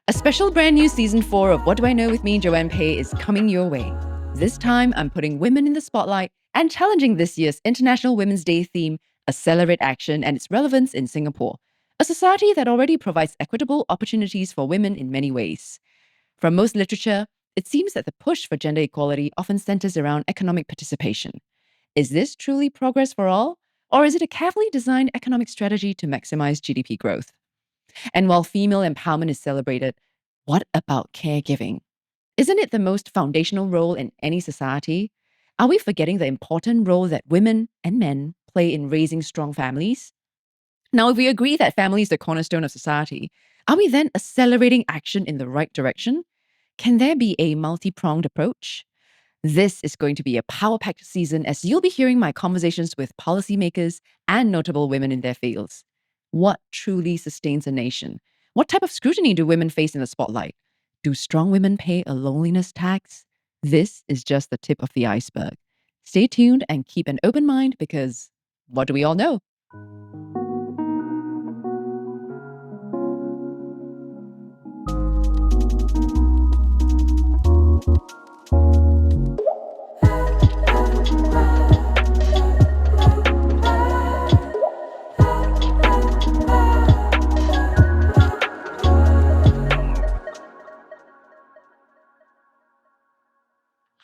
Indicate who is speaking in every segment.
Speaker 1: A special brand new season 4 of What Do I Know with me, Joanne Peh, is coming your way. This time, I'm putting women in the spotlight and challenging this year's International Women's Day theme, Accelerate Action and its relevance in Singapore, a society that already provides equitable opportunities for women in many ways. From most literature, it seems that the push for gender equality often centers around economic participation. Is this truly progress for all? Or is it a carefully designed economic strategy to maximize GDP growth? And while female empowerment is celebrated, what about caregiving? Isn't it the most foundational role in any society? Are we forgetting the important role that women and men play in raising strong families? Now, if we agree that family is the cornerstone of society, are we then accelerating action in the right direction? Can there be a multi-pronged approach? This is going to be a power-packed season as you'll be hearing my conversations with policymakers and notable women in their fields. What truly sustains a nation? What type of scrutiny do women face in the spotlight? Do strong women pay a loneliness tax? This is just the tip of the iceberg. Stay tuned and keep an open mind because what do we all know?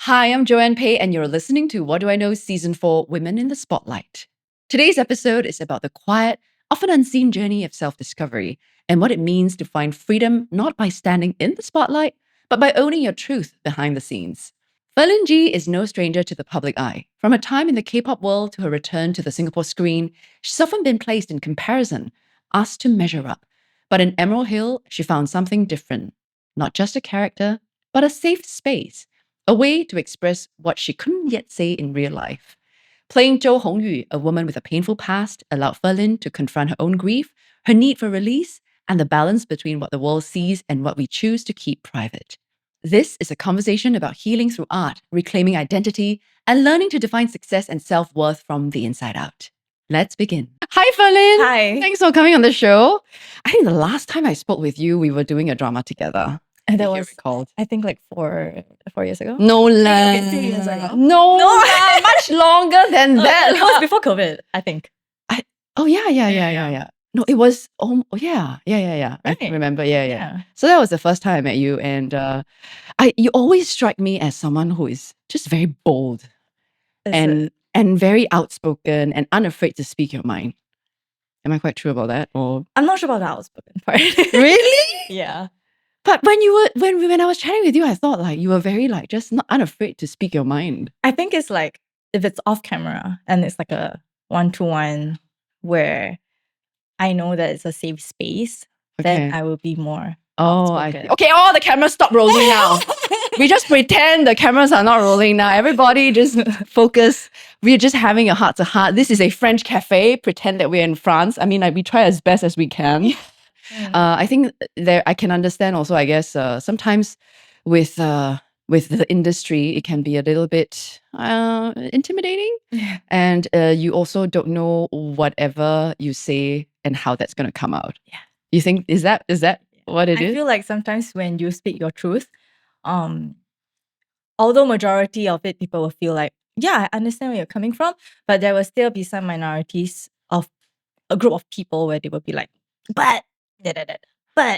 Speaker 1: Hi, I'm Joanne Peh, and you're listening to What Do I Know Season 4 Women in the Spotlight. Today's episode is about the quiet, often unseen journey of self-discovery and what it means to find freedom not by standing in the spotlight, but by owning your truth behind the scenes. Ferlyn G is no stranger to the public eye. From her time in the K-pop world to her return to the Singapore screen, she's often been placed in comparison, asked to measure up. But in Emerald Hill, she found something different. Not just a character, but a safe space. A way to express what she couldn't yet say in real life. Playing Zhou Hongyu, a woman with a painful past, allowed Ferlyn to confront her own grief, her need for release, and the balance between what the world sees and what we choose to keep private. This is a conversation about healing through art, reclaiming identity, and learning to define success and self-worth from the inside out. Let's begin. Hi, Ferlyn.
Speaker 2: Hi.
Speaker 1: Thanks for coming on the show. I think the last time I spoke with you, we were doing a drama together.
Speaker 2: And that
Speaker 1: if you
Speaker 2: was,
Speaker 1: recalled.
Speaker 2: I think, like four years ago.
Speaker 1: No,
Speaker 2: Okay, 2 years ago.
Speaker 1: No, much longer than that.
Speaker 2: It was before COVID, I think.
Speaker 1: Yeah. No, it was. Yeah. I
Speaker 2: Right.
Speaker 1: remember. Yeah. So that was the first time I met you, and you always strike me as someone who is just very bold and very outspoken and unafraid to speak your mind. Am I quite true about that? Or
Speaker 2: I'm not sure about the outspoken part.
Speaker 1: really?
Speaker 2: Yeah.
Speaker 1: But when I was chatting with you, I thought like you were very like just not unafraid to speak your mind.
Speaker 2: I think it's like if it's off camera and it's like a 1-to-1 where I know that it's a safe space, then I will be more outspoken.
Speaker 1: Okay, all the cameras stop rolling now. We just pretend the cameras are not rolling now. Everybody just focus. We're just having a heart-to-heart. This is a French cafe. Pretend that we're in France. I mean, like, we try as best as we can. I think I can understand also, I guess, sometimes with the industry, it can be a little bit intimidating.
Speaker 2: Yeah.
Speaker 1: And you also don't know whatever you say and how that's going to come out.
Speaker 2: Yeah.
Speaker 1: You think, is that what it is?
Speaker 2: I feel like sometimes when you speak your truth, although majority of it, people will feel like, yeah, I understand where you're coming from, but there will still be some minorities of a group of people where they will be like, but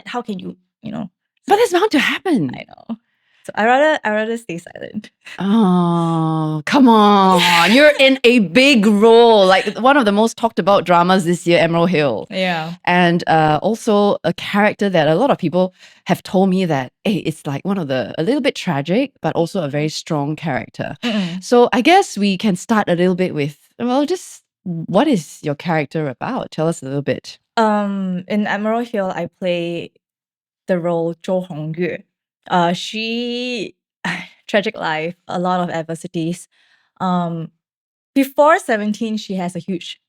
Speaker 2: how can you know?
Speaker 1: But it's bound to happen.
Speaker 2: I know. So I rather stay silent.
Speaker 1: Oh, come on. You're in a big role, like one of the most talked about dramas this year, Emerald Hill.
Speaker 2: Yeah.
Speaker 1: And also a character that a lot of people have told me that, hey, it's like a little bit tragic, but also a very strong character. So I guess we can start a little bit with, just what is your character about? Tell us a little bit.
Speaker 2: In Emerald Hill, I play the role Zhou Hongyu. She tragic life, a lot of adversities. Before 17, she has a huge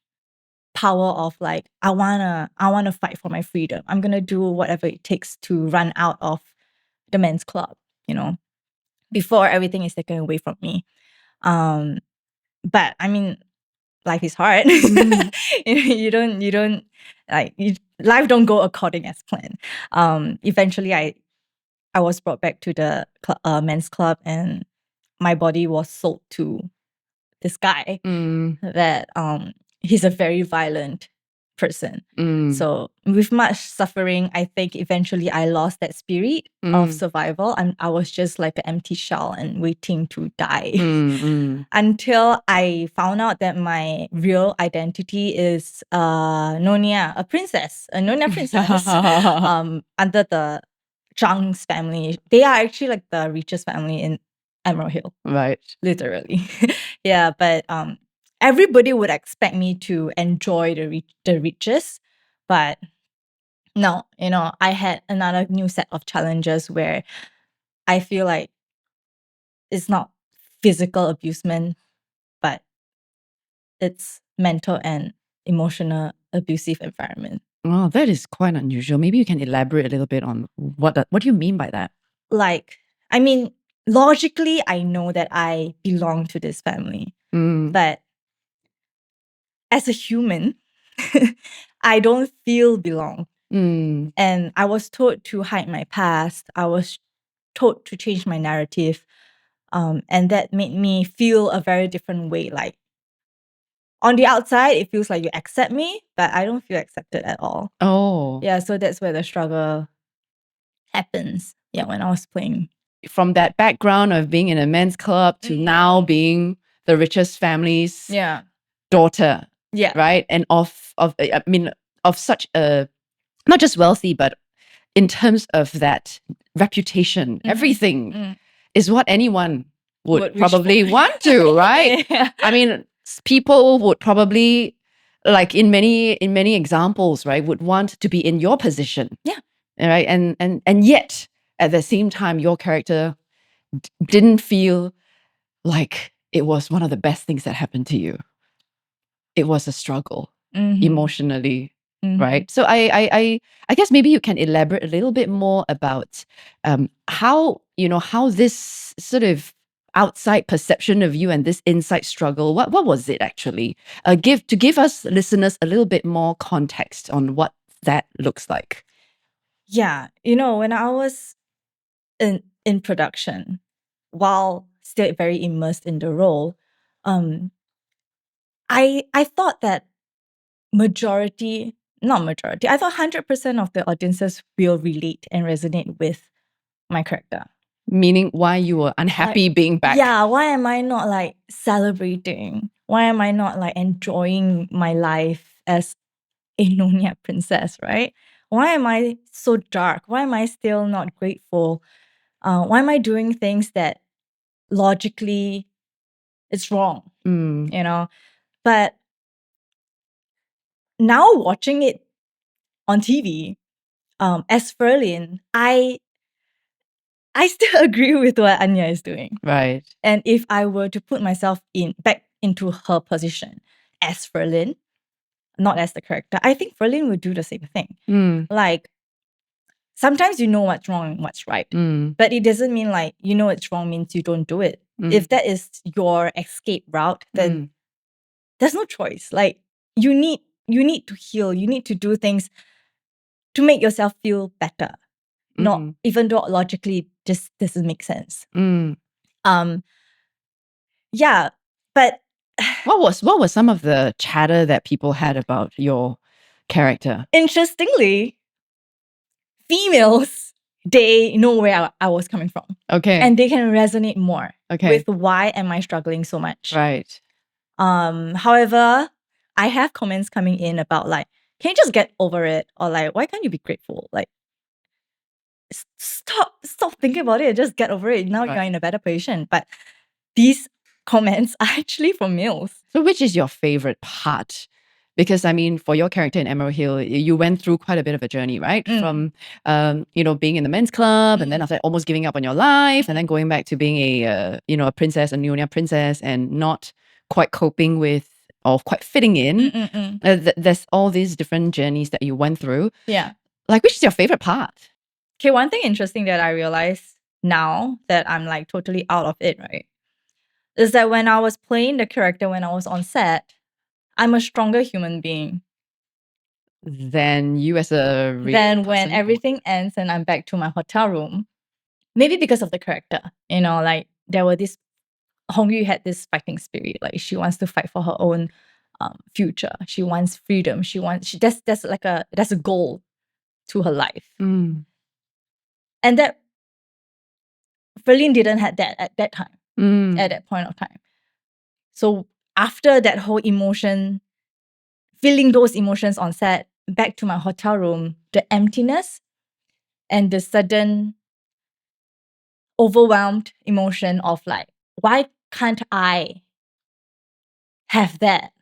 Speaker 2: power of like, I wanna fight for my freedom. I'm gonna do whatever it takes to run out of the men's club, before everything is taken away from me. But I mean, life is hard. You don't life don't go according as planned. Eventually I I was brought back to the men's club, and my body was sold to this guy that he's a very violent person. So with much suffering, I think eventually I lost that spirit of survival, and I was just like an empty shell and waiting to die. Until I found out that my real identity is Nyonya, a Nyonya princess under the Zhang's family. They are actually like the richest family in Emerald Hill.
Speaker 1: Right.
Speaker 2: Literally. Yeah, but everybody would expect me to enjoy the riches, but no, I had another new set of challenges where I feel like it's not physical abusement, but it's mental and emotional abusive environment.
Speaker 1: Oh, that is quite unusual. Maybe you can elaborate a little bit on what do you mean by that?
Speaker 2: Like, I mean, logically, I know that I belong to this family, but as a human, I don't feel belong. And I was told to hide my past. I was told to change my narrative. And that made me feel a very different way. Like, on the outside, it feels like you accept me, but I don't feel accepted at all.
Speaker 1: Oh.
Speaker 2: Yeah, so that's where the struggle happens. Yeah, when I was playing.
Speaker 1: From that background of being in a men's club to now being the richest family's daughter.
Speaker 2: Yeah.
Speaker 1: Right? And of such a, not just wealthy, but in terms of that reputation, everything is what anyone would probably want to, right?
Speaker 2: Yeah.
Speaker 1: I mean, people would probably, like in many examples, right, would want to be in your position.
Speaker 2: Yeah.
Speaker 1: Right? And yet, at the same time, your character didn't feel like it was one of the best things that happened to you. It was a struggle emotionally, right? So I guess maybe you can elaborate a little bit more about how this sort of outside perception of you and this inside struggle. What was it actually? Give us listeners a little bit more context on what that looks like.
Speaker 2: Yeah, when I was in production, while still very immersed in the role, I thought that not majority, I thought 100% of the audiences will relate and resonate with my character.
Speaker 1: Meaning why you were unhappy being back.
Speaker 2: Yeah, why am I not like celebrating? Why am I not like enjoying my life as a Nyonya princess, right? Why am I so dark? Why am I still not grateful? Why am I doing things that logically it's wrong? But now watching it on TV, as Ferlyn, I still agree with what Anya is doing.
Speaker 1: Right.
Speaker 2: And if I were to put myself back into her position as Ferlyn, not as the character, I think Ferlyn would do the same thing. Like, sometimes you know what's wrong and what's right. But it doesn't mean like you know it's wrong means you don't do it. If that is your escape route, then there's no choice. Like, you need to heal. You need to do things to make yourself feel better. Not even though logically it just doesn't make sense. Yeah, but
Speaker 1: what was some of the chatter that people had about your character?
Speaker 2: Interestingly, females, they know where I was coming from.
Speaker 1: Okay.
Speaker 2: And they can resonate more with why am I struggling so much.
Speaker 1: Right.
Speaker 2: However, I have comments coming in about like, can you just get over it? Or like, why can't you be grateful? Like, stop thinking about it. Just get over it. Now you're in a better position. But these comments are actually from males.
Speaker 1: So which is your favorite part? Because I mean, for your character in Emerald Hill, you went through quite a bit of a journey, right? From being in the men's club, and then after that, almost giving up on your life, and then going back to being a princess, a Nyonya princess, and not quite coping with or quite fitting in. There's all these different journeys that you went through.
Speaker 2: Yeah.
Speaker 1: Like, which is your favorite part?
Speaker 2: Okay, one thing interesting that I realize now that I'm like totally out of it, right, is that when I was playing the character when I was on set, I'm a stronger human being
Speaker 1: than you as a real
Speaker 2: than
Speaker 1: person?
Speaker 2: when everything ends and I'm back to my hotel room. maybe because of the character, like there were this, Hongyu had this fighting spirit. Like she wants to fight for her own future. She wants freedom. That's a goal to her life.
Speaker 1: Mm.
Speaker 2: And that Ferlyn didn't have that at that time,
Speaker 1: Mm.
Speaker 2: at that point of time. So after that whole emotion, feeling those emotions on set, back to my hotel room, the emptiness and the sudden overwhelmed emotion of like, why can't I have that?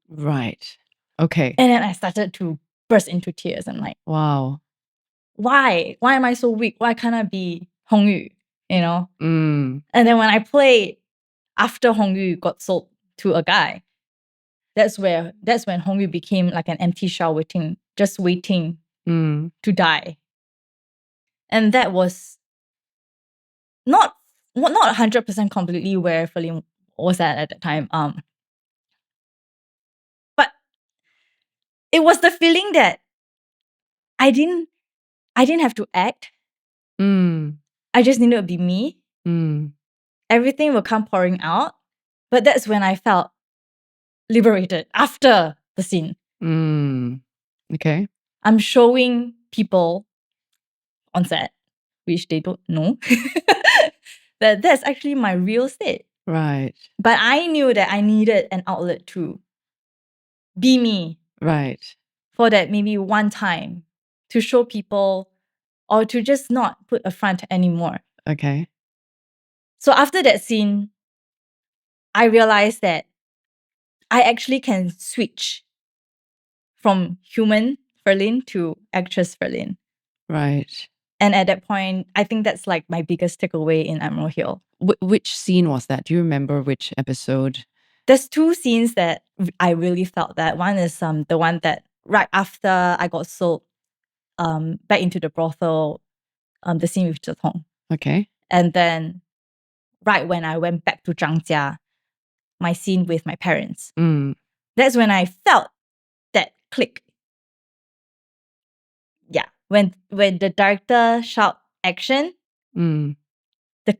Speaker 1: Right. Okay.
Speaker 2: And then I started to burst into tears. I'm like,
Speaker 1: Wow.
Speaker 2: why? Why am I so weak? Why can't I be Hongyu?
Speaker 1: Mm.
Speaker 2: And then when I played after Hongyu got sold to a guy, that's when Hongyu became like an empty shell waiting to die. And that was not 100% completely where Ferlyn was at the time. But it was the feeling that I didn't have to act. I just needed to be me. Everything will come pouring out. But that's when I felt liberated after the scene.
Speaker 1: Okay.
Speaker 2: I'm showing people on set, which they don't know, that that's actually my real state.
Speaker 1: Right.
Speaker 2: But I knew that I needed an outlet to be me.
Speaker 1: Right.
Speaker 2: For that maybe one time to show people or to just not put a front anymore.
Speaker 1: Okay.
Speaker 2: So after that scene, I realized that I actually can switch from human Ferlyn to actress Ferlyn.
Speaker 1: Right.
Speaker 2: And at that point, I think that's like my biggest takeaway in Emerald Hill.
Speaker 1: Which scene was that? Do you remember which episode?
Speaker 2: There's two scenes that I really felt that. One is the one that right after I got sold back into the brothel, the scene with Zhou Hongyu.
Speaker 1: Okay.
Speaker 2: And then right when I went back to Zhangjia, my scene with my parents. That's when I felt that click. Yeah. When the director shout action, the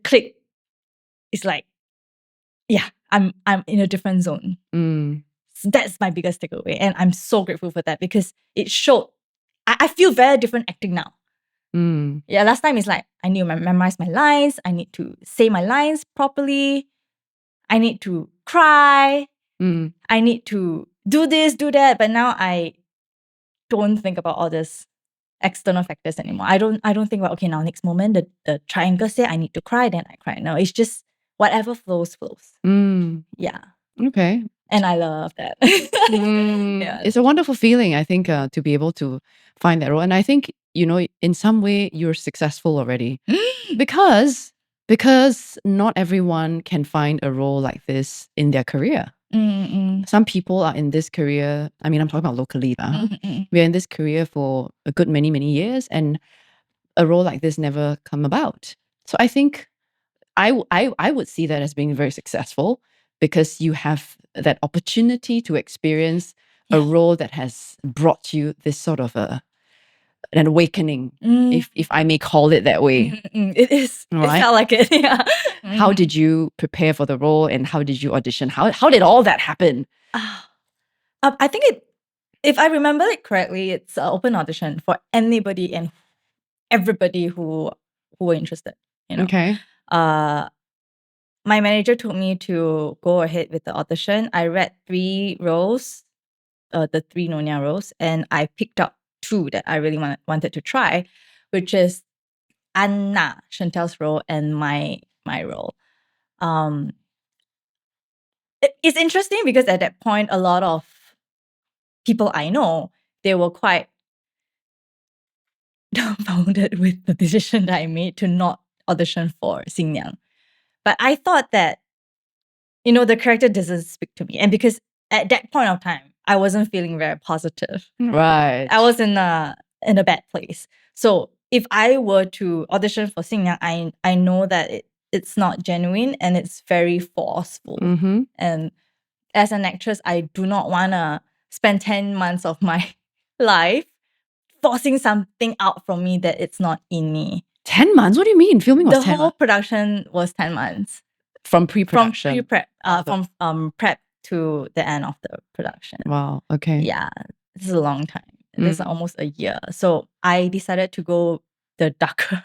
Speaker 2: click is like, yeah, I'm in a different zone. So that's my biggest takeaway. And I'm so grateful for that because it showed I feel very different acting now. Yeah, last time it's like I need to memorize my lines. I need to say my lines properly. I need to cry. I need to do this, do that. But now I don't think about all this external factors anymore. I don't think about, okay, now next moment, the triangle say I need to cry, then I cry. No, it's just whatever flows. Yeah.
Speaker 1: Okay.
Speaker 2: And I love that. Yeah.
Speaker 1: It's a wonderful feeling, I think, to be able to find that role. And I think, in some way you're successful already because not everyone can find a role like this in their career. Some people are in this career. I mean, I'm talking about locally. We're in this career for a good many, many years, and a role like this never come about. So I think I would see that as being very successful because you have that opportunity to experience a role that has brought you this sort of an awakening, if I may call it that way.
Speaker 2: It is.
Speaker 1: Right?
Speaker 2: It felt like it. Yeah.
Speaker 1: How did you prepare for the role and how did you audition? How did all that happen?
Speaker 2: I think if I remember it correctly, it's an open audition for anybody and everybody who were interested.
Speaker 1: Okay.
Speaker 2: My manager told me to go ahead with the audition. I read 3 roles, the 3 Nyonya roles, and I picked up 2 that I really wanted to try, which is Anna, Chantel's role, and my role. It's interesting because at that point, a lot of people I know, they were quite dumbfounded with the decision that I made to not audition for Xingyang. But I thought that, the character doesn't speak to me. And because at that point of time, I wasn't feeling very positive.
Speaker 1: Right.
Speaker 2: I was in a bad place. So if I were to audition for Xingyang, I know that it's not genuine and it's very forceful. And as an actress, I do not want to spend 10 months of my life forcing something out from me that it's not in me.
Speaker 1: 10 months? What do you mean? Filming was
Speaker 2: The
Speaker 1: 10
Speaker 2: whole
Speaker 1: months?
Speaker 2: production was 10 months.
Speaker 1: From
Speaker 2: From
Speaker 1: pre-production?
Speaker 2: pre-prep, from prep to the end of the production.
Speaker 1: Wow, okay.
Speaker 2: Yeah, this is a long time. This is almost a year. So I decided to go the darker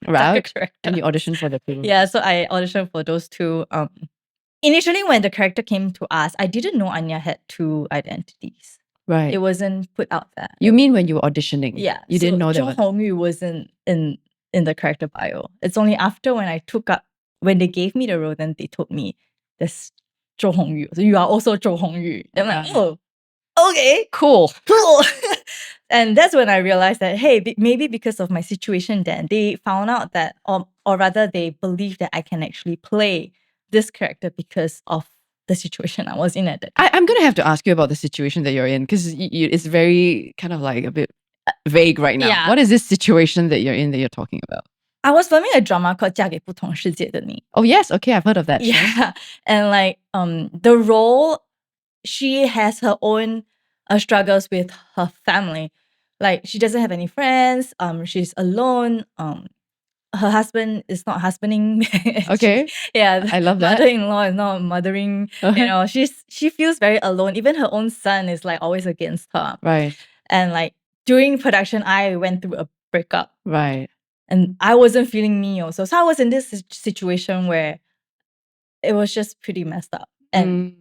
Speaker 1: Route?
Speaker 2: character.
Speaker 1: And you auditioned for the film.
Speaker 2: Yeah, so I auditioned for those two. Initially, when the character came to us, I didn't know Anya had two identities.
Speaker 1: Right.
Speaker 2: It wasn't put out there.
Speaker 1: You mean when you were auditioning?
Speaker 2: Yeah.
Speaker 1: You didn't know that
Speaker 2: Zhou
Speaker 1: was...
Speaker 2: Hongyu wasn't in the character bio. It's only after when they gave me the role, then they told me there's Zhou Hongyu. So you are also Zhou Hongyu. I'm like, oh, okay,
Speaker 1: Cool.
Speaker 2: And that's when I realized that, hey, maybe because of my situation then, they found out that, or rather they believed that I can actually play this character because of the situation I was in at that time.
Speaker 1: I'm going to have to ask you about the situation that you're in, because it's very kind of like a bit vague right now.
Speaker 2: Yeah.
Speaker 1: What is this situation that you're in that you're talking about?
Speaker 2: I was filming a drama called 嫁给不同世界的你.
Speaker 1: Oh yes, okay, I've heard of that.
Speaker 2: Yeah. And like the role, she has her own struggles with her family. Like she doesn't have any friends. She's alone. Her husband is not husbanding.
Speaker 1: Okay.
Speaker 2: Yeah.
Speaker 1: I love that.
Speaker 2: Mother-in-law is not mothering. You know, she feels very alone. Even her own son is like always against her.
Speaker 1: Right.
Speaker 2: And like during production, I went through a breakup.
Speaker 1: Right.
Speaker 2: And I wasn't feeling me also. So I was in this situation where it was just pretty messed up. And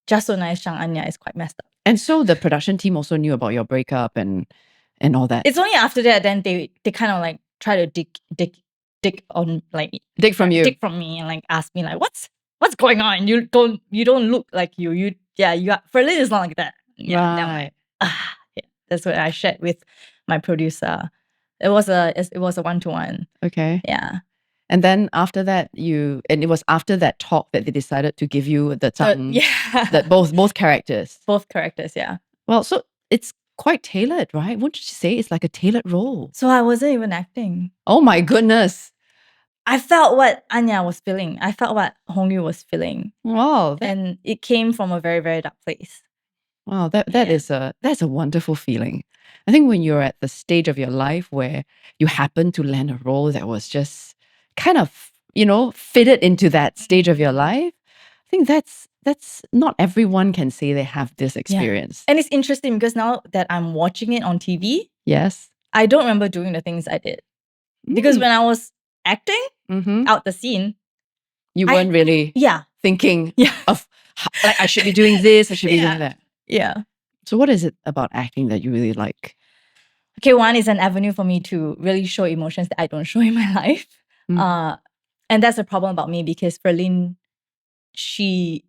Speaker 2: Just So Nice Shang Anya is quite messed up.
Speaker 1: And so the production team also knew about your breakup and all that.
Speaker 2: It's only after that then they kind of like try to dig on like
Speaker 1: dig from you.
Speaker 2: Dig from me and like ask me like what's going on? You don't look like you are Ferlyn is not like that. Yeah.
Speaker 1: Right.
Speaker 2: Yeah. That's what I shared with my producer. It was a 1-to-1.
Speaker 1: Okay.
Speaker 2: Yeah.
Speaker 1: And then after that, it was after that talk that they decided to give you the tongue.
Speaker 2: Yeah.
Speaker 1: That both characters.
Speaker 2: Both characters, yeah.
Speaker 1: Well, so it's quite tailored, right? Wouldn't you say it's like a tailored role?
Speaker 2: So I wasn't even acting.
Speaker 1: Oh my goodness.
Speaker 2: I felt what Anya was feeling. I felt what Hongyu was feeling.
Speaker 1: Wow.
Speaker 2: And it came from a very, very dark place.
Speaker 1: Wow, that's a wonderful feeling. I think when you're at the stage of your life where you happen to land a role that was just kind of, fitted into that stage of your life, I think that's not everyone can say they have this experience.
Speaker 2: Yeah. And it's interesting because now that I'm watching it on TV,
Speaker 1: yes,
Speaker 2: I don't remember doing the things I did. Because when I was acting out the scene,
Speaker 1: you weren't really thinking of like I should be doing this, I should be doing that.
Speaker 2: Yeah.
Speaker 1: So what is it about acting that you really like?
Speaker 2: Okay, one is an avenue for me to really show emotions that I don't show in my life. And that's a problem about me because Ferlyn, she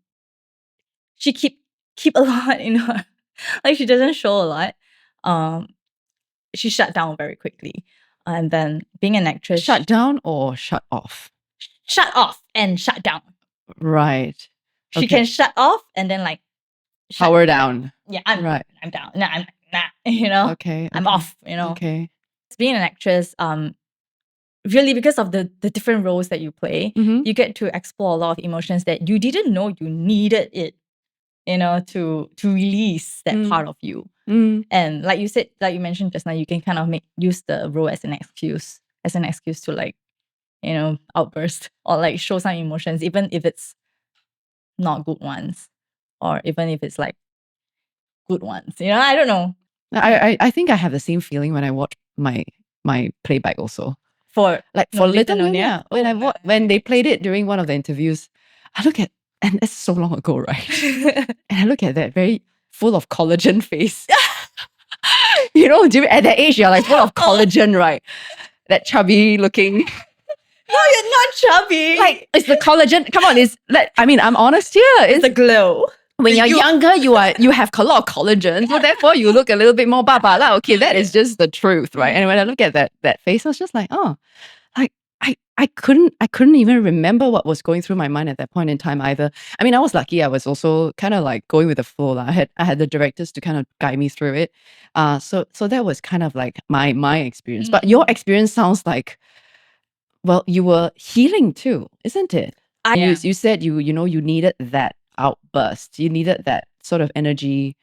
Speaker 2: keep a lot in her. Like she doesn't show a lot. She shut down very quickly. And then being an actress...
Speaker 1: Shut down or shut off?
Speaker 2: Shut off and shut down.
Speaker 1: Right.
Speaker 2: She can shut off and then like...
Speaker 1: Power down.
Speaker 2: Yeah, I'm down. No, I'm not,
Speaker 1: Okay.
Speaker 2: I'm off,
Speaker 1: Okay.
Speaker 2: Being an actress, really because of the different roles that you play, you get to explore a lot of emotions that you didn't know you needed it, to release that part of you. And like you said, like you mentioned just now, you can kind of use the role as an excuse to like, outburst or like show some emotions, even if it's not good ones, or even if it's like good ones. I don't know.
Speaker 1: I think I have the same feeling when I watch my playback also. For Little Nyonya, when they played it during one of the interviews, I look at, and it's so long ago, right? And I look at that very full of collagen face. At that age, you're like full of collagen, right? That chubby looking.
Speaker 2: No, you're not chubby.
Speaker 1: Like, it's the collagen. Come on, I'm honest here. It's
Speaker 2: the glow.
Speaker 1: When you're younger, you have a lot of collagen, so therefore you look a little bit more baba lah. Okay, that is just the truth, right? And when I look at that face, I was just like, oh, like I couldn't even remember what was going through my mind at that point in time either. I mean, I was lucky. I was also kind of like going with the flow. I had the directors to kind of guide me through it. So that was kind of like my experience. But your experience sounds like, well, you were healing too, isn't it? You said you needed that outburst. You needed that sort of energy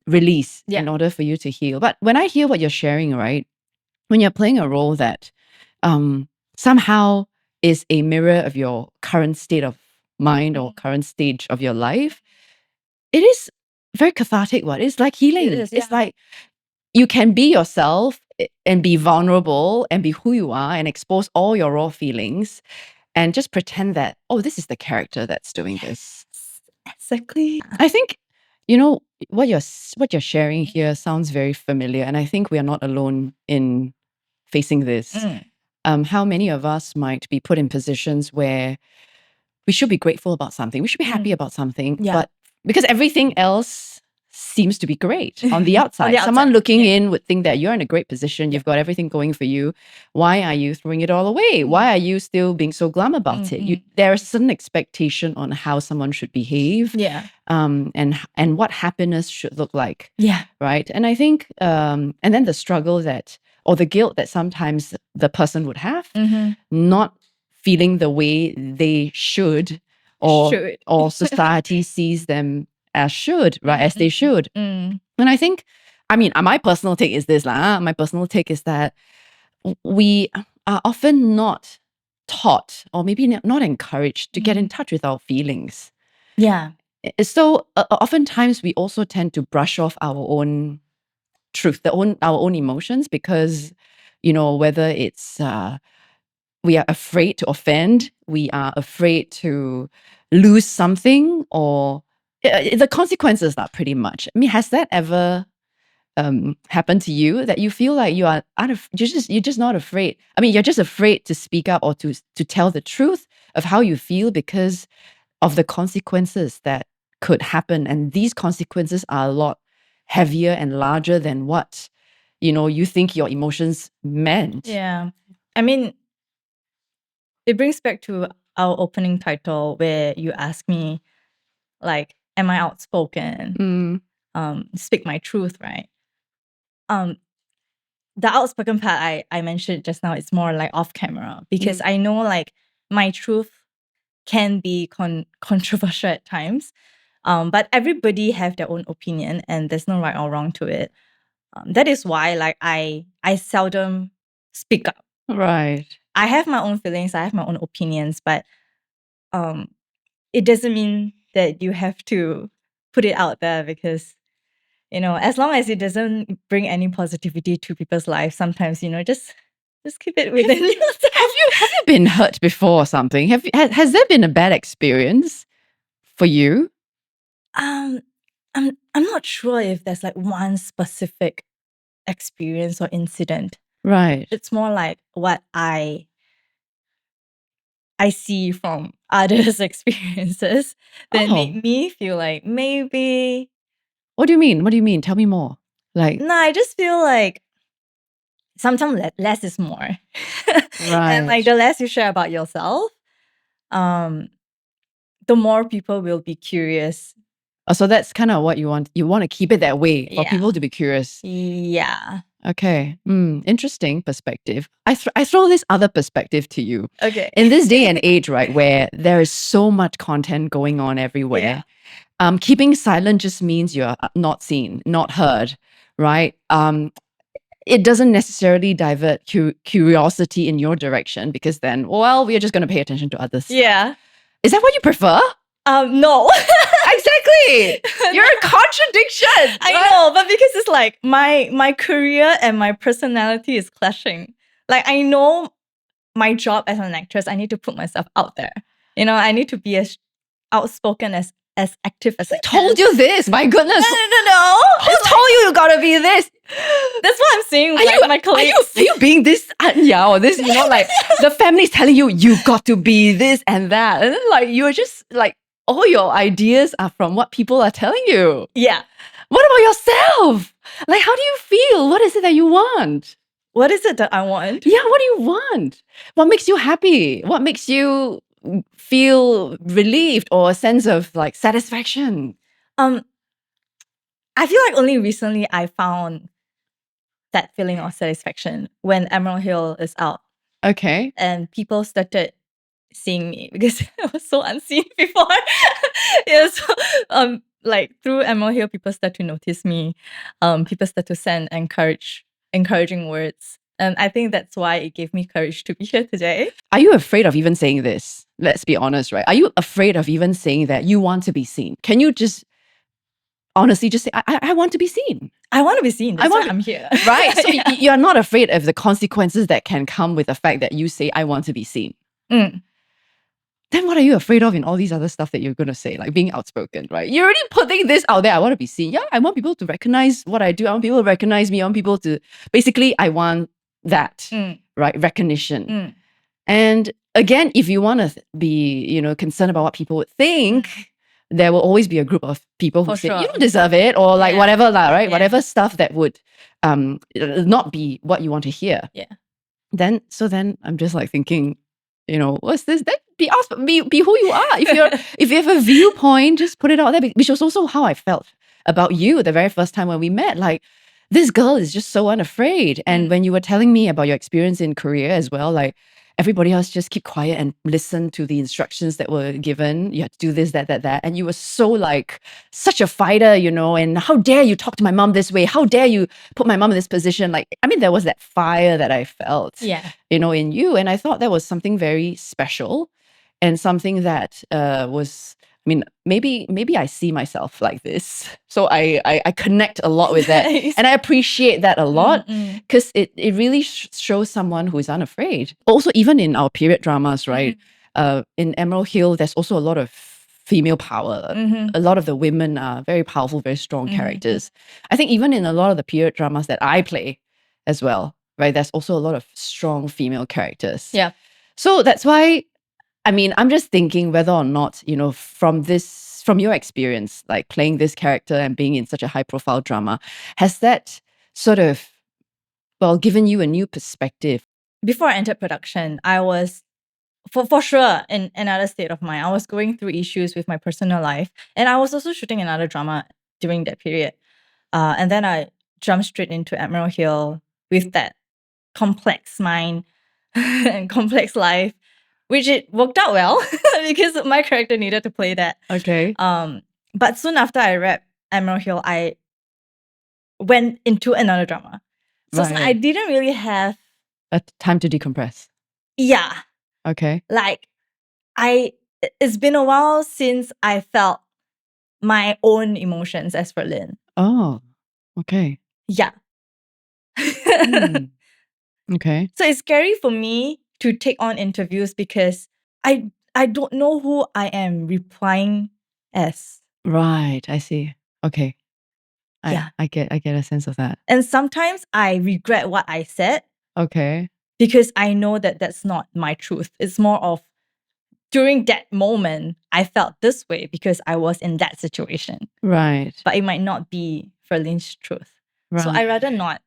Speaker 1: release in order for you to heal. But when I hear what you're sharing, right, when you're playing a role that somehow is a mirror of your current state of mind or current stage of your life, it is very cathartic. What it's like healing.
Speaker 2: It is,
Speaker 1: It's
Speaker 2: yeah.
Speaker 1: like you can be yourself and be vulnerable and be who you are and expose all your raw feelings and just pretend that, oh, this is the character that's doing this.
Speaker 2: Exactly.
Speaker 1: I think, you know, what you're sharing here sounds very familiar, and I think we are not alone in facing this. How many of us might be put in positions where we should be grateful about something, we should be happy about something,
Speaker 2: Yeah.
Speaker 1: but because everything else seems to be great on the
Speaker 2: On
Speaker 1: outside,
Speaker 2: the
Speaker 1: someone
Speaker 2: outside,
Speaker 1: looking
Speaker 2: yeah.
Speaker 1: in would think that you're in a great position, you've got everything going for you. Why are you throwing it all away? Why are you still being so glum about it? There is an expectation on how someone should behave,
Speaker 2: Yeah.
Speaker 1: and what happiness should look like.
Speaker 2: Yeah.
Speaker 1: Right. And I think, and then the struggle that, or the guilt that sometimes the person would have, not feeling the way they should, or society sees them as should, right? As they should. And I think, I mean, my personal take is this, my personal take is that we are often not taught, or maybe not encouraged to get in touch with our feelings.
Speaker 2: Yeah.
Speaker 1: So oftentimes we also tend to brush off our own truth, our own emotions, because, you know, whether it's we are afraid to offend, we are afraid to lose something, or the consequences are pretty much. I mean, has that ever happened to you, that you feel like you are you're just not afraid? I mean, you're just afraid to speak up or to tell the truth of how you feel because of the consequences that could happen, and these consequences are a lot heavier and larger than what, you know, you think your emotions meant.
Speaker 2: Yeah. I mean, it brings back to our opening title where you ask me, like, am I outspoken? Speak my truth, right? The outspoken part I mentioned just now, it's more like off camera, because I know, like, my truth can be controversial at times. But everybody have their own opinion, and there's no right or wrong to it. That is why, like, I seldom speak up.
Speaker 1: Right.
Speaker 2: I have my own feelings, I have my own opinions, but it doesn't mean that you have to put it out there, because, you know, as long as it doesn't bring any positivity to people's lives, sometimes, you know, just keep it within yourself.
Speaker 1: Have you been hurt before or something? Has there been a bad experience for you?
Speaker 2: I'm not sure if there's like one specific experience or incident.
Speaker 1: Right.
Speaker 2: It's more like what I see from others' experiences that make me feel like maybe.
Speaker 1: What do you mean? What do you mean? Tell me more. Like,
Speaker 2: No, I just feel like sometimes less is more. And like the less you share about yourself, the more people will be curious.
Speaker 1: Oh, so that's kind of what you want. You want to keep it that way for people to be curious.
Speaker 2: Yeah.
Speaker 1: Okay. Interesting perspective. I throw this other perspective to you.
Speaker 2: Okay.
Speaker 1: In this day and age, right, where there is so much content going on everywhere, keeping silent just means you're not seen, not heard, right? It doesn't necessarily divert curiosity in your direction, because then, well, we're just going to pay attention to others.
Speaker 2: Yeah.
Speaker 1: Is that what you prefer?
Speaker 2: No.
Speaker 1: Exactly. You're a contradiction.
Speaker 2: I know, but because it's like my career and my personality is clashing. Like, I know my job as an actress, I need to put myself out there. You know, I need to be as outspoken, as active as I can.
Speaker 1: Told you this, my goodness.
Speaker 2: No.
Speaker 1: Who told you gotta be this?
Speaker 2: That's what I'm saying with my colleagues.
Speaker 1: Are you being this Anya or this, you know, like the family's telling you got to be this and that. And then like you're just like, all your ideas are from what people are telling you.
Speaker 2: Yeah.
Speaker 1: What about yourself? Like, how do you feel? What is it that you want?
Speaker 2: What is it that I want?
Speaker 1: Yeah, what do you want? What makes you happy? What makes you feel relieved or a sense of like satisfaction?
Speaker 2: I feel like only recently I found that feeling of satisfaction when Emerald Hill is out.
Speaker 1: Okay.
Speaker 2: And people started seeing me, because I was so unseen before. Yeah, so like through Emerald Hill, people start to notice me. People start to send encouraging words. And I think that's why it gave me courage to be here today.
Speaker 1: Are you afraid of even saying this? Let's be honest, right? Are you afraid of even saying that you want to be seen? Can you just honestly just say, I want to be seen?
Speaker 2: I want to be seen. That's why I'm here.
Speaker 1: Right? So
Speaker 2: Yeah.
Speaker 1: you're not afraid of the consequences that can come with the fact that you say, I want to be seen.
Speaker 2: Mm.
Speaker 1: Then what are you afraid of in all these other stuff that you're going to say, like being outspoken, right? You're already putting this out there. I want to be seen. Yeah, I want people to recognize what I do. I want people to recognize me. I want people to, basically, I want that, right? Recognition. And again, if you want to be, concerned about what people would think, there will always be a group of people who say, you don't deserve it, or like whatever, right? Yeah. Whatever stuff that would not be what you want to hear.
Speaker 2: Yeah.
Speaker 1: Then I'm just like thinking, what's this? Then be who you are. If you have a viewpoint, just put it out there. Which was also how I felt about you the very first time when we met. Like, this girl is just so unafraid. And when you were telling me about your experience in Korea as well, like, everybody else just keep quiet and listen to the instructions that were given. You had to do this, that. And you were so like such a fighter, and how dare you talk to my mom this way? How dare you put my mom in this position? Like, I mean, there was that fire that I felt, in you. And I thought that was something very special and something that was, I mean, maybe I see myself like this. So I connect a lot with that. And I appreciate that a lot because it really shows someone who is unafraid. Also, even in our period dramas, right? In Emerald Hill, there's also a lot of female power. A lot of the women are very powerful, very strong characters. I think even in a lot of the period dramas that I play as well, right? There's also a lot of strong female characters.
Speaker 2: Yeah.
Speaker 1: So that's why, I mean, I'm just thinking whether or not, from your experience, like playing this character and being in such a high profile drama, has that sort of, given you a new perspective?
Speaker 2: Before I entered production, I was, for sure, in another state of mind. I was going through issues with my personal life. And I was also shooting another drama during that period. And then I jumped straight into Emerald Hill with that complex mind and complex life, which it worked out well because my character needed to play that.
Speaker 1: Okay.
Speaker 2: But soon after I wrapped Emerald Hill, I went into another drama. So I didn't really have
Speaker 1: a time to decompress.
Speaker 2: Yeah.
Speaker 1: Okay.
Speaker 2: Like, it's been a while since I felt my own emotions as Ferlyn.
Speaker 1: Oh, okay.
Speaker 2: Yeah.
Speaker 1: Okay.
Speaker 2: So it's scary for me to take on interviews because I don't know who I am replying as.
Speaker 1: Right, I see. Okay.
Speaker 2: Yeah.
Speaker 1: I get a sense of that.
Speaker 2: And sometimes I regret what I said.
Speaker 1: Okay.
Speaker 2: Because I know that that's not my truth. It's more of, during that moment, I felt this way because I was in that situation.
Speaker 1: Right.
Speaker 2: But it might not be Ferlyn's truth.
Speaker 1: Right.
Speaker 2: So I'd rather not.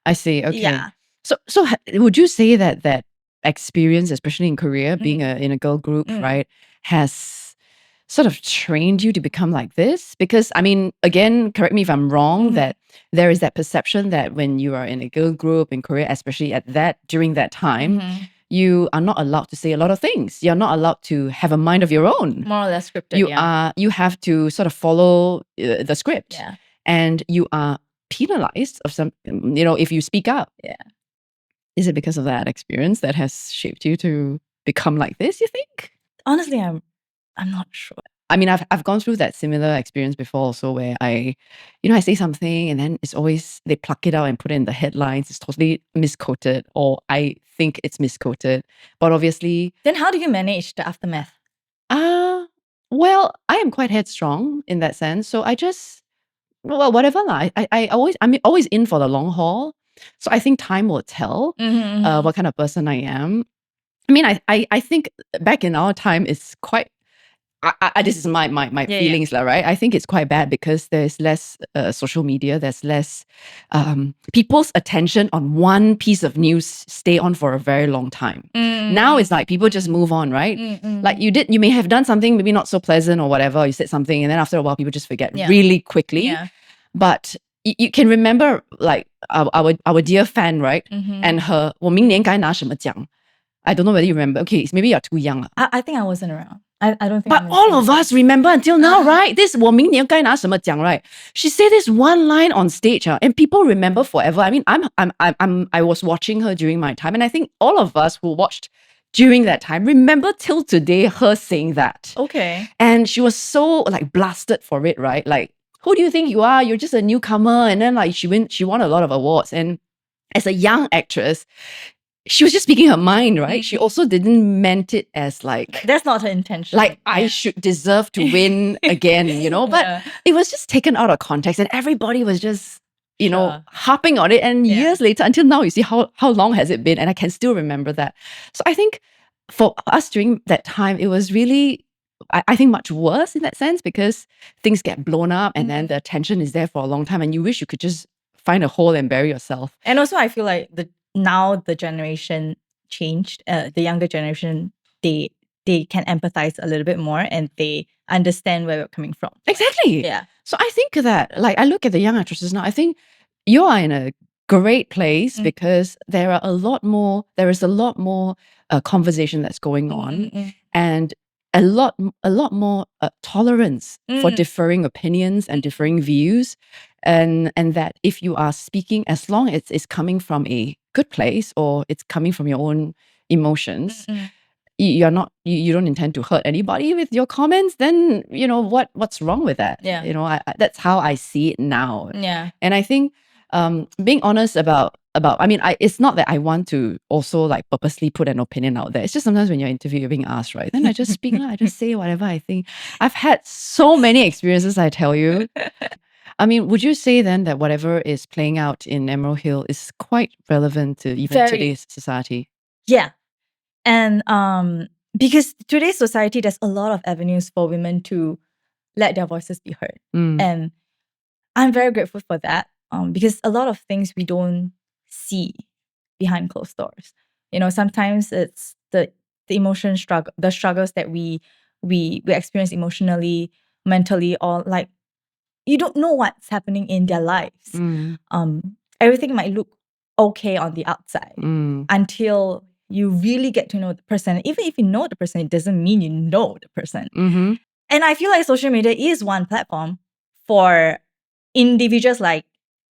Speaker 1: I see. Okay.
Speaker 2: Yeah.
Speaker 1: So would you say that experience, especially in Korea, being in a girl group, right, has sort of trained you to become like this? Because, I mean, again, correct me if I'm wrong, that there is that perception that when you are in a girl group in Korea, especially during that time, you are not allowed to say a lot of things. You're not allowed to have a mind of your own.
Speaker 2: More or less scripted.
Speaker 1: You have to sort of follow the script.
Speaker 2: Yeah.
Speaker 1: And you are penalized of some, if you speak up.
Speaker 2: Yeah.
Speaker 1: Is it because of that experience that has shaped you to become like this, you think?
Speaker 2: Honestly, I'm not sure.
Speaker 1: I mean, I've gone through that similar experience before also, where I say something and then it's always, they pluck it out and put it in the headlines. It's totally misquoted, or I think it's misquoted. But obviously...
Speaker 2: Then how do you manage the aftermath?
Speaker 1: Well, I am quite headstrong in that sense. So I just, whatever lah. I'm always in for the long haul. So I think time will tell what kind of person I am. I mean, I think back in our time, it's quite... this is my feelings, right? I think it's quite bad because there's less social media. There's less people's attention on one piece of news stay on for a very long time. Now it's like people just move on, right? Like you may have done something maybe not so pleasant or whatever. You said something and then after a while people just forget really quickly. Yeah. But you can remember like our dear fan, right? And her 我明年该拿什么奖? I don't know whether you remember. Okay, maybe you're too young.
Speaker 2: I think I wasn't around. I don't think.
Speaker 1: But all of us remember until now, right? This 我明年该拿什么奖, right? She said this one line on stage, and people remember forever. I mean, I was watching her during my time, and I think all of us who watched during that time remember till today her saying that.
Speaker 2: Okay.
Speaker 1: And she was so like blasted for it, right? Like, who do you think you are? You're just a newcomer. And then like she won a lot of awards. And as a young actress, she was just speaking her mind, right? She also didn't meant it as like,
Speaker 2: that's not her intention.
Speaker 1: like I should deserve to win again, you know? But it was just taken out of context and everybody was just, you know, harping on it. And years later, until now, you see how long has it been? And I can still remember that. So I think for us during that time, it was really, I think much worse in that sense because things get blown up and then the attention is there for a long time and you wish you could just find a hole and bury yourself.
Speaker 2: And also I feel like now the generation changed. The younger generation, they can empathize a little bit more and they understand where we're coming from.
Speaker 1: Exactly.
Speaker 2: Yeah.
Speaker 1: So I think that, like, I look at the young actresses now, I think you are in a great place because there is a lot more conversation that's going on and a lot more tolerance for differing opinions and differing views. And that if you are speaking, as long as it's coming from a good place or it's coming from your own emotions, you don't intend to hurt anybody with your comments, then you know what's wrong with that.
Speaker 2: Yeah.
Speaker 1: You know, that's how I see it now.
Speaker 2: Yeah.
Speaker 1: And I think being honest about I mean, it's not that I want to also like purposely put an opinion out there. It's just sometimes when you're interviewed, you're being asked, right? Then I just speak, I just say whatever I think. I've had so many experiences, I tell you. I mean, would you say then that whatever is playing out in Emerald Hill is quite relevant to even today's society?
Speaker 2: Yeah. And because today's society, there's a lot of avenues for women to let their voices be heard. And I'm very grateful for that because a lot of things we don't see behind closed doors. You know, sometimes it's the emotion struggle, the struggles that we experience emotionally, mentally, or like you don't know what's happening in their lives. Everything might look okay on the outside until you really get to know the person. Even if you know the person, it doesn't mean you know the person. And I feel like social media is one platform for individuals like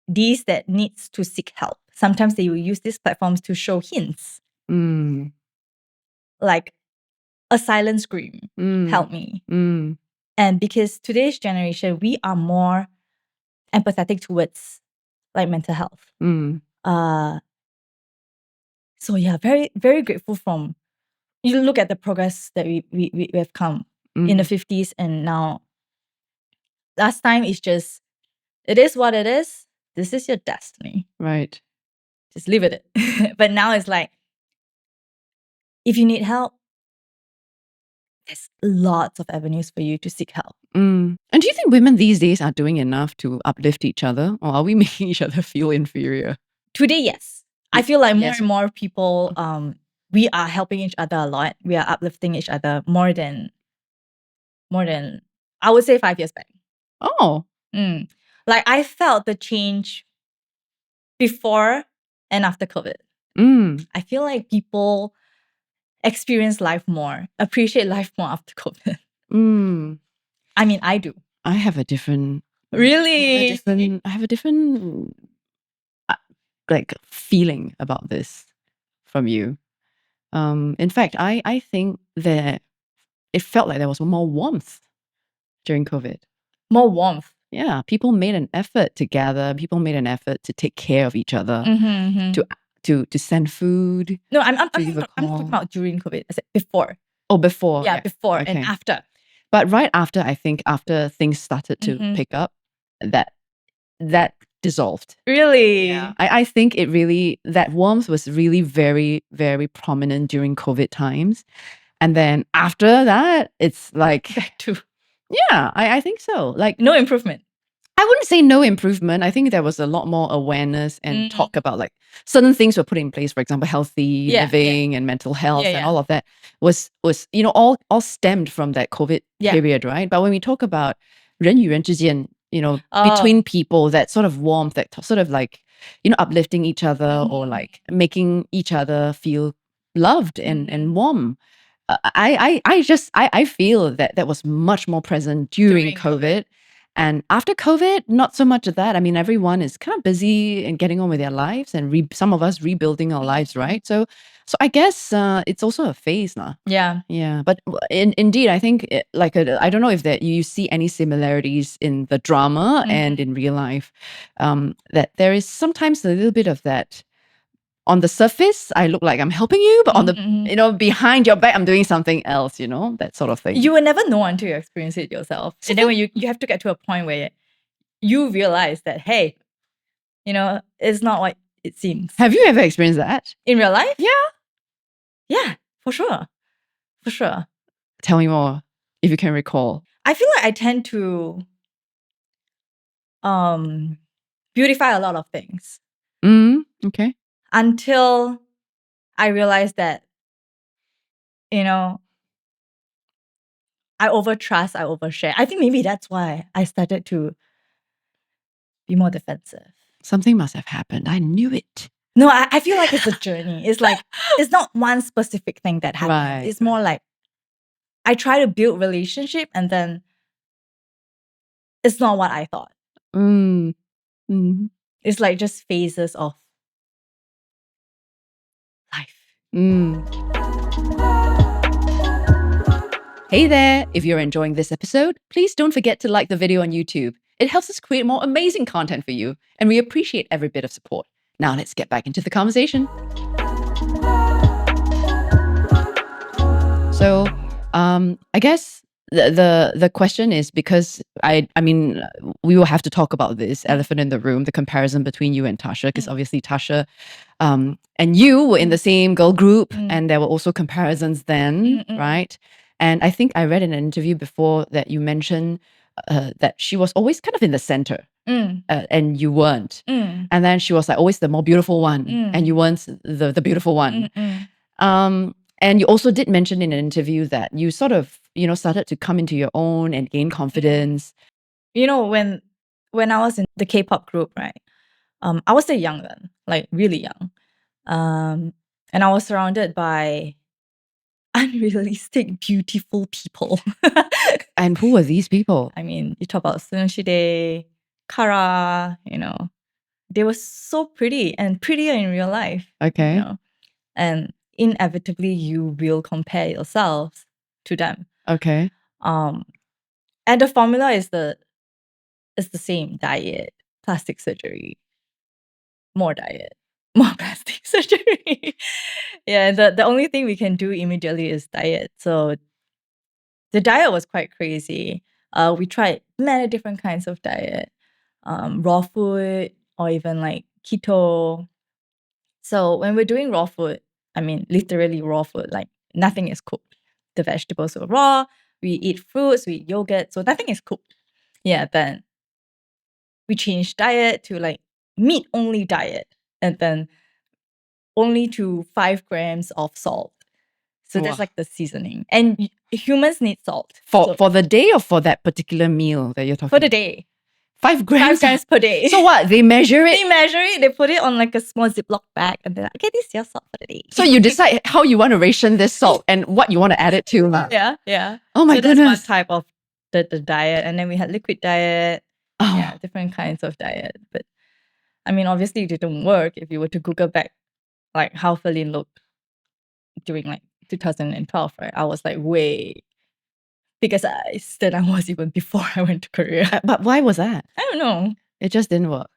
Speaker 2: these that needs to seek help. Sometimes they will use these platforms to show hints. Like a silent scream, help me. And because today's generation, we are more empathetic towards like mental health. So yeah, very, very grateful from, you look at the progress that we have come in the 50s and now. Last time it's just, it is what it is. This is your destiny.
Speaker 1: Right.
Speaker 2: Just live with it. But now it's like, if you need help, there's lots of avenues for you to seek help.
Speaker 1: And do you think women these days are doing enough to uplift each other? Or are we making each other feel inferior?
Speaker 2: Today, yes. I feel like more and more people, we are helping each other a lot. We are uplifting each other more than I would say 5 years back.
Speaker 1: Oh.
Speaker 2: Like I felt the change before and after COVID. I feel like people experience life more, appreciate life more after COVID. I mean, I do.
Speaker 1: I have a different...
Speaker 2: Really?
Speaker 1: I have a different like feeling about this from you. In fact, I think that it felt like there was more warmth during COVID.
Speaker 2: More warmth?
Speaker 1: Yeah, people made an effort to gather. People made an effort to take care of each other, to send food.
Speaker 2: No, I'm talking about during COVID. I said before.
Speaker 1: Oh, before.
Speaker 2: Yeah, before and after.
Speaker 1: But right after, I think after things started to pick up, that dissolved.
Speaker 2: Really?
Speaker 1: Yeah. I think it really, that warmth was really very, very prominent during COVID times. And then after that, it's like...
Speaker 2: Back to...
Speaker 1: Yeah, I think so. Like
Speaker 2: no improvement.
Speaker 1: I wouldn't say no improvement. I think there was a lot more awareness and talk about like certain things were put in place. For example, healthy living and mental health and all of that was you know all stemmed from that COVID period, right? But when we talk about 人与人之间, you know, between people, that sort of warmth, that sort of like, you know, uplifting each other or like making each other feel loved and warm. I feel that was much more present during COVID. And after COVID, not so much of that. I mean, everyone is kind of busy and getting on with their lives, and some of us rebuilding our lives, right? So I guess it's also a phase now.
Speaker 2: Yeah.
Speaker 1: Yeah, but indeed, I think I don't know if that you see any similarities in the drama and in real life. That there is sometimes a little bit of that. On the surface, I look like I'm helping you, but on the behind your back, I'm doing something else. That sort of thing.
Speaker 2: You will never know until you experience it yourself. And then when you have to get to a point where you realize that, hey, it's not what it seems.
Speaker 1: Have you ever experienced that?
Speaker 2: In real life?
Speaker 1: Yeah.
Speaker 2: Yeah, for sure. For sure.
Speaker 1: Tell me more, if you can recall.
Speaker 2: I feel like I tend to beautify a lot of things.
Speaker 1: Okay.
Speaker 2: Until I realized that, I overtrust, I overshare. I think maybe that's why I started to be more defensive.
Speaker 1: Something must have happened. I knew it.
Speaker 2: No, I feel like it's a journey. It's like, it's not one specific thing that happens.
Speaker 1: Right.
Speaker 2: It's more like, I try to build relationship and then it's not what I thought. It's like just phases of life.
Speaker 1: Hey there! If you're enjoying this episode, please don't forget to like the video on YouTube. It helps us create more amazing content for you, and we appreciate every bit of support. Now let's get back into the conversation. So, I guess the question is, because I mean, we will have to talk about this elephant in the room, the comparison between you and Tasha, because obviously Tasha and you were in the same girl group, and there were also comparisons then, right? And I think I read in an interview before that you mentioned that she was always kind of in the center, and you weren't. And then she was like always the more beautiful one, and you weren't the beautiful one. And you also did mention in an interview that you sort of, started to come into your own and gain confidence.
Speaker 2: When I was in the K-pop group, right? I was still young then, like really young. And I was surrounded by unrealistic, beautiful people.
Speaker 1: And who were these people?
Speaker 2: I mean, you talk about Sunshide, Kara, they were so pretty and prettier in real life.
Speaker 1: Okay.
Speaker 2: And inevitably you will compare yourselves to them.
Speaker 1: Okay.
Speaker 2: And the formula is the same: diet, plastic surgery, more diet, more plastic surgery. Yeah, the only thing we can do immediately is diet. So the diet was quite crazy. We tried many different kinds of diet, raw food or even like keto. So when we're doing raw food, I mean literally raw food, like nothing is cooked. The vegetables are raw. We eat fruits, we eat yogurt, so nothing is cooked. Yeah, then we changed diet to like meat only diet, and then only to 5 grams of salt. So that's like the seasoning. And humans need salt.
Speaker 1: For the day or for that particular meal that you're talking about?
Speaker 2: For the day.
Speaker 1: 5 grams?
Speaker 2: 5 grams per day.
Speaker 1: So what? They measure it?
Speaker 2: They measure it. They put it on like a small Ziploc bag and they're like, okay, this is your salt for the day.
Speaker 1: So you decide how you want to ration this salt and what you want to add it to.
Speaker 2: Yeah.
Speaker 1: Oh my goodness.
Speaker 2: That's one type of the diet. And then we had liquid diet. Oh. Yeah, different kinds of diet. But I mean, obviously it didn't work if you were to Google back like how Ferlyn looked during like 2012, right? I was like way bigger size than I was even before I went to Korea.
Speaker 1: But why was that?
Speaker 2: I don't know.
Speaker 1: It just didn't work.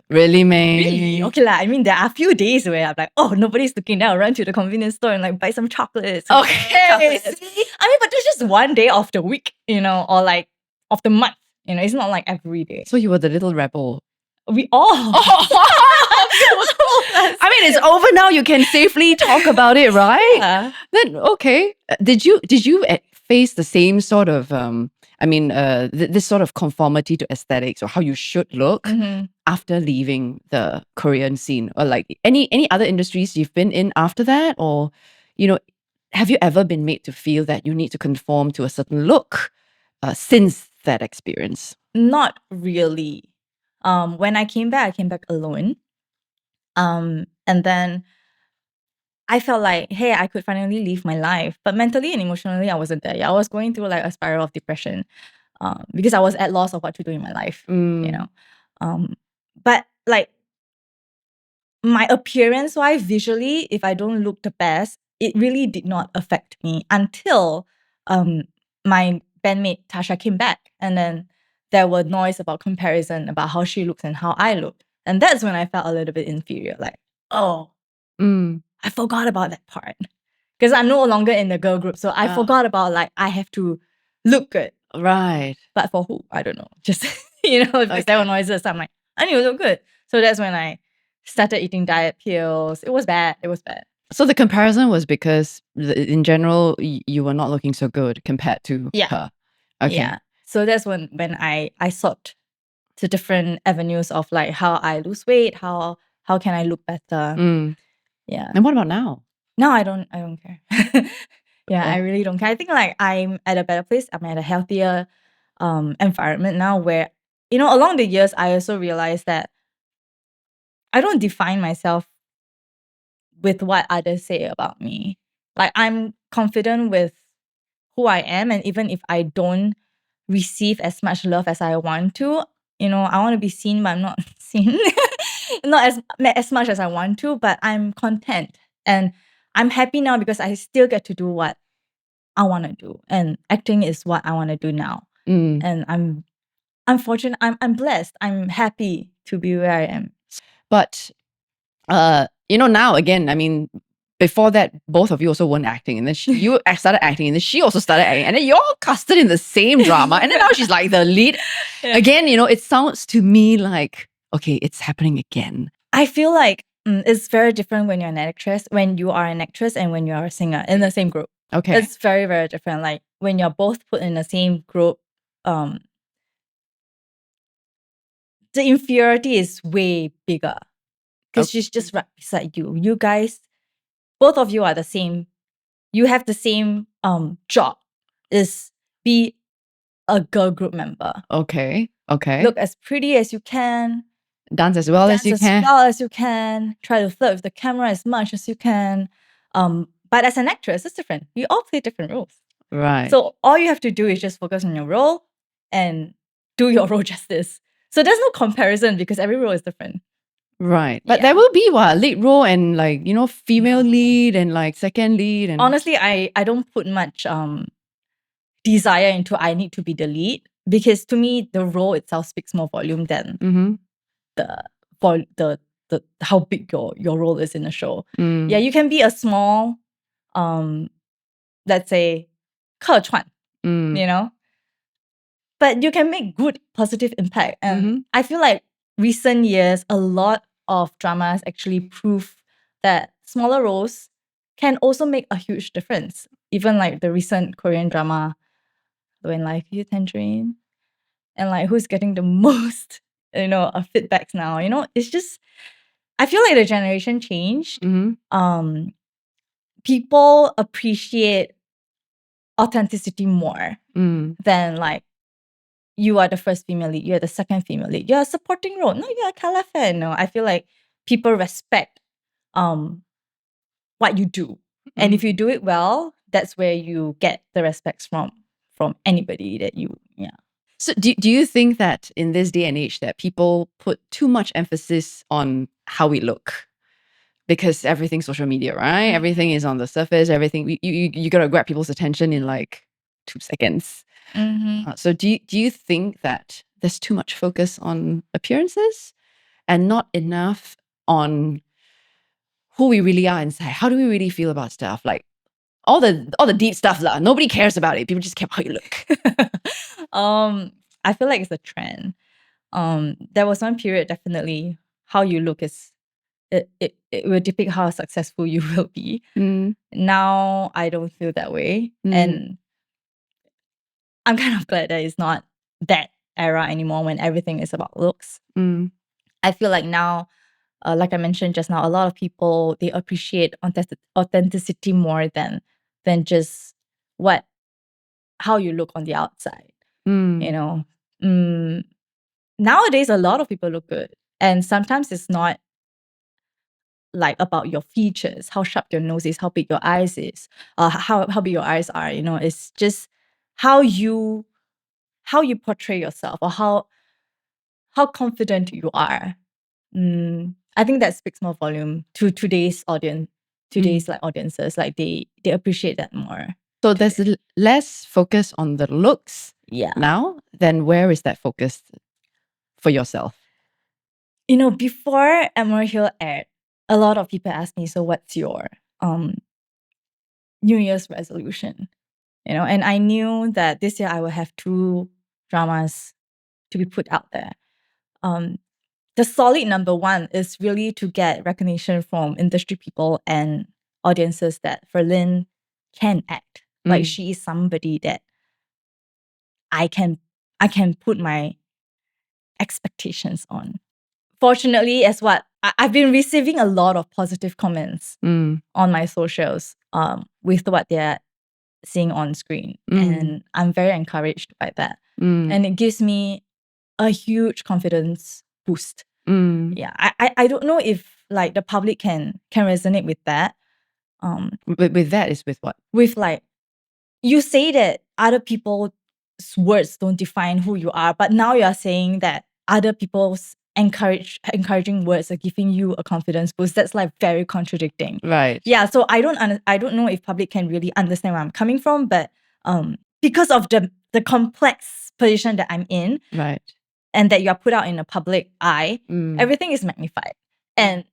Speaker 2: Really,
Speaker 1: man?
Speaker 2: Really? Okay I mean, there are a few days where I'm like, oh, nobody's looking now. Run to the convenience store and like buy some chocolates.
Speaker 1: Okay.
Speaker 2: Chocolates. I mean, but there's just one day of the week, or like of the month. It's not like every day.
Speaker 1: So you were the little rebel.
Speaker 2: We all.
Speaker 1: I mean, it's over now. You can safely talk about it, right?
Speaker 2: Yeah.
Speaker 1: Then okay. Did you face the same sort of this sort of conformity to aesthetics or how you should look after leaving the Korean scene, or like any other industries you've been in after that, or have you ever been made to feel that you need to conform to a certain look since that experience?
Speaker 2: Not really. When I came back alone. And then I felt like, hey, I could finally live my life. But mentally and emotionally, I wasn't there. I was going through like a spiral of depression because I was at loss of what to do in my life, you know. But like my appearance wise, visually, if I don't look the best, it really did not affect me until my bandmate Tasha came back. And then there were noise about comparison about how she looks and how I look. And that's when I felt a little bit inferior. Like, oh, I forgot about that part. Because I'm no longer in the girl group. So I forgot about like, I have to look good.
Speaker 1: Right.
Speaker 2: But for who? I don't know. Just, because there were noises. I'm like, I need to look good. So that's when I started eating diet pills. It was bad.
Speaker 1: So the comparison was because in general, you were not looking so good compared to her. Okay.
Speaker 2: Yeah. So that's when I sought to different avenues of like how I lose weight, how can I look better. Yeah.
Speaker 1: And what about now?
Speaker 2: No, I don't care. I really don't care. I think like I'm at a better place. I'm at a healthier environment now where, along the years, I also realized that I don't define myself with what others say about me. Like I'm confident with who I am, and even if I don't receive as much love as I want to, I want to be seen, but I'm not seen. Not as much as I want to, but I'm content. And I'm happy now because I still get to do what I want to do. And acting is what I want to do now. And I'm fortunate. I'm blessed. I'm happy to be where I am.
Speaker 1: But now again, I mean, before that, both of you also weren't acting, and then you started acting, and then she also started acting, and then you're all casted in the same drama, and then now she's like the lead. Again, it sounds to me like, okay, it's happening again.
Speaker 2: I feel like it's very different when you're an actress, when you are an actress, and when you are a singer in the same group.
Speaker 1: Okay,
Speaker 2: it's very, very different. Like when you're both put in the same group, the inferiority is way bigger because she's just right beside you. You guys, both of you are the same. You have the same job. Is be a girl group member.
Speaker 1: Okay.
Speaker 2: Look as pretty as you can.
Speaker 1: Dance as well as you can.
Speaker 2: Try to flirt with the camera as much as you can. But as an actress, it's different. You all play different roles.
Speaker 1: Right.
Speaker 2: So all you have to do is just focus on your role and do your role justice. So there's no comparison because every role is different.
Speaker 1: Right. But there will be lead role and like, female lead and like second lead. And
Speaker 2: honestly, I don't put much desire into I need to be the lead because to me, the role itself speaks more volume than the how big your role is in the show. Yeah, you can be a small, let's say, 客串, but you can make good positive impact. And I feel like recent years, a lot of dramas actually prove that smaller roles can also make a huge difference. Even like the recent Korean drama, When Life You Tangerine, and like who's getting the most, feedbacks now. It's just, I feel like the generation changed. People appreciate authenticity more than like you are the first female lead, you're the second female lead, you're a supporting role. No, you're a Kala fan. No, I feel like people respect what you do. And if you do it well, that's where you get the respects from anybody that you,
Speaker 1: So do you think that in this day and age that people put too much emphasis on how we look? Because everything's social media, right? Everything is on the surface. Everything, you got to grab people's attention in like 2 seconds. So do you think that there's too much focus on appearances and not enough on who we really are inside? How do we really feel about stuff? Like all the deep stuff, nobody cares about it. People just care how you look.
Speaker 2: I feel like it's a trend. There was one period, definitely, how you look is it will depict how successful you will be. Now I don't feel that way. And I'm kind of glad that it's not that era anymore when everything is about looks. I feel like now, like I mentioned just now, a lot of people, they appreciate authenticity more than just how you look on the outside. Nowadays, a lot of people look good. And sometimes it's not, like about your features, how sharp your nose is, how big your eyes is, how big your eyes are. It's just how you portray yourself, or how confident you are. I think that speaks more volume to today's audience, like audiences. Like they appreciate that more.
Speaker 1: So there's less focus on the looks
Speaker 2: Yeah.
Speaker 1: now. Then where is that focus for yourself?
Speaker 2: Before Emerald Hill aired, a lot of people asked me, so what's your New Year's resolution? And I knew that this year I will have 2 dramas to be put out there. The solid number one is really to get recognition from industry people and audiences that Ferlyn can act. Like she is somebody that I can put my expectations on. Fortunately, I've been receiving a lot of positive comments on my socials with what they're seeing on screen. And I'm very encouraged by that. And it gives me a huge confidence boost. Yeah, I don't know if like the public can resonate with that.
Speaker 1: With that is with what?
Speaker 2: With like, you say that other people's words don't define who you are, but now you are saying that other people's encouraging words are giving you a confidence boost. That's like very contradicting.
Speaker 1: Right.
Speaker 2: Yeah. So I don't know if public can really understand where I'm coming from, but because of the complex position that I'm in,
Speaker 1: right,
Speaker 2: and that you are put out in a public eye, everything is magnified. And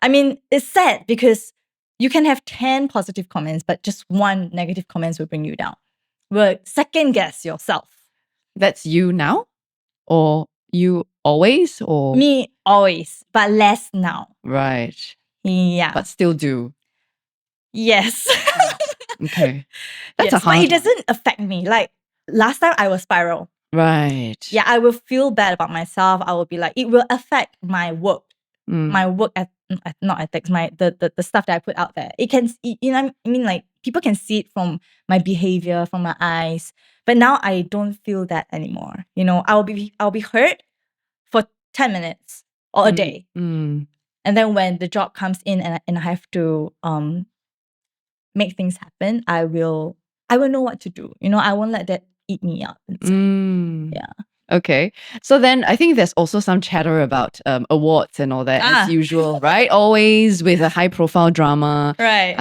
Speaker 2: I mean, it's sad because you can have 10 positive comments, but just 1 negative comments will bring you down. Will second guess yourself.
Speaker 1: That's you now? Or you always? Or
Speaker 2: me always, but less now.
Speaker 1: Right.
Speaker 2: Yeah.
Speaker 1: But still do.
Speaker 2: Yes.
Speaker 1: Okay. That's
Speaker 2: yes,
Speaker 1: a hard
Speaker 2: but it doesn't affect me. Like last time I was spiral.
Speaker 1: Right.
Speaker 2: Yeah, I will feel bad about myself. I will be like, it will affect my work. My work not ethics, the stuff that I put out there. It can, I mean, like people can see it from my behavior, from my eyes. But now I don't feel that anymore. I'll be hurt for 10 minutes or a day. And then when the job comes in and I have to make things happen, I will know what to do. I won't let that eat me up inside. Yeah.
Speaker 1: Okay. So then I think there's also some chatter about awards and all that as usual, right? Always with a high profile drama.
Speaker 2: Right.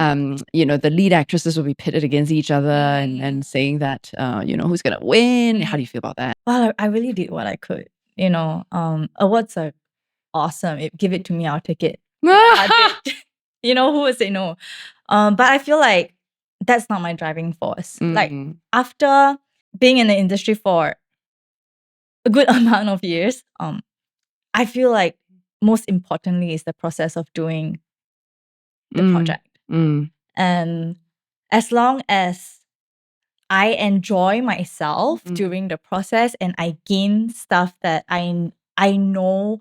Speaker 1: The lead actresses will be pitted against each other and saying that, who's going to win. How do you feel about that?
Speaker 2: Well, I really did what I could. Awards are awesome. Give it to me, I'll take it. Who would say no? But I feel like that's not my driving force. Like after being in the industry for a good amount of years, I feel like most importantly is the process of doing the project. And as long as I enjoy myself during the process and I gain stuff that I know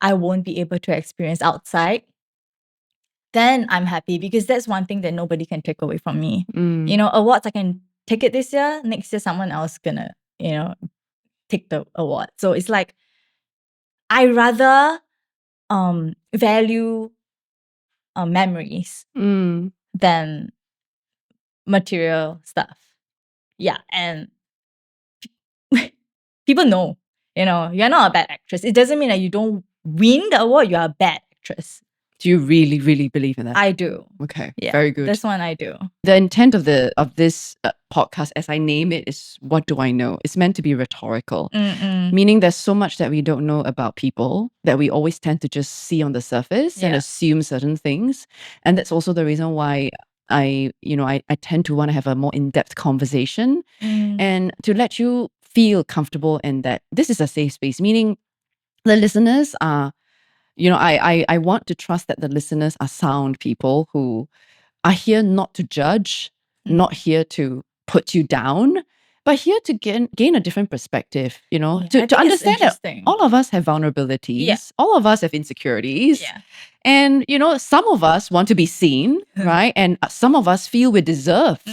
Speaker 2: I won't be able to experience outside, then I'm happy, because that's one thing that nobody can take away from me. Awards, I can take it this year. Next year, someone else gonna, take the award. So it's like, I rather value memories than material stuff. Yeah, and people know, you're not a bad actress. It doesn't mean that you don't win the award, you're a bad actress.
Speaker 1: Do you really, really believe in that?
Speaker 2: I do.
Speaker 1: Okay,
Speaker 2: yeah,
Speaker 1: very good.
Speaker 2: This one I do.
Speaker 1: The intent of this podcast, as I name it, is what do I know? It's meant to be rhetorical, meaning there's so much that we don't know about people that we always tend to just see on the surface and assume certain things. And that's also the reason why I tend to want to have a more in-depth conversation and to let you feel comfortable in that this is a safe space, meaning the listeners are, I want to trust that the listeners are sound people who are here not to judge, not here to put you down, but here to gain a different perspective, to understand that all of us have vulnerabilities, all of us have insecurities. And, some of us want to be seen, right? And some of us feel we deserve,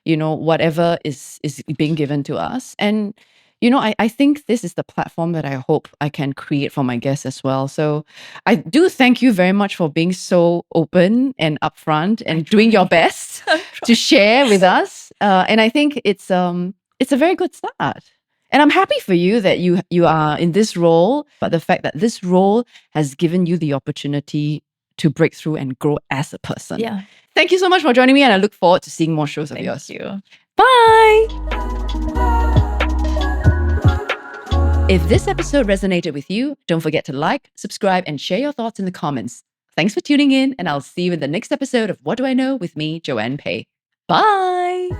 Speaker 1: whatever is being given to us. And, I think this is the platform that I hope I can create for my guests as well. So I do thank you very much for being so open and upfront and doing your best to share with us. And I think it's a very good start. And I'm happy for you that you are in this role, but the fact that this role has given you the opportunity to break through and grow as a person.
Speaker 2: Yeah.
Speaker 1: Thank you so much for joining me, and I look forward to seeing more shows of yours.
Speaker 2: Thank you.
Speaker 1: Bye! If this episode resonated with you, don't forget to like, subscribe, and share your thoughts in the comments. Thanks for tuning in, and I'll see you in the next episode of What Do I Know with me, Joanne Peh. Bye!